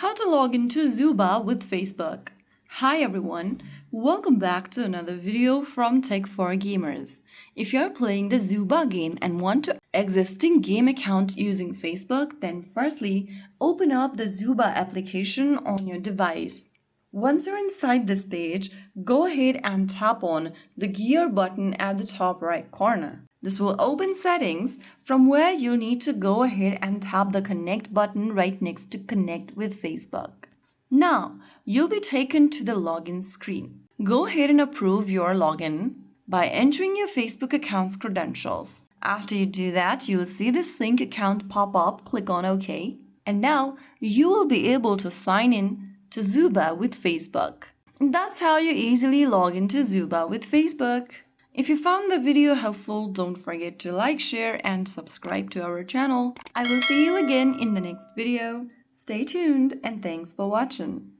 How to log into Zooba with Facebook. Hi everyone, welcome back to another video from Tech for Gamers. If you're playing the Zooba game and want to existing game account using Facebook, then firstly, open up the Zooba application on your device. Once you're inside this page, go ahead and tap on the gear button at the top right corner. This will open settings from where you'll need to go ahead and tap the connect button right next to connect with Facebook. Now, you'll be taken to the login screen. Go ahead and approve your login by entering your Facebook account's credentials. After you do that, you'll see the sync account pop up, click on OK. And now, you will be able to sign in to Zooba with Facebook. That's how you easily log into Zooba with Facebook. If you found the video helpful, don't forget to like, share, and subscribe to our channel. I will see you again in the next video. Stay tuned and thanks for watching.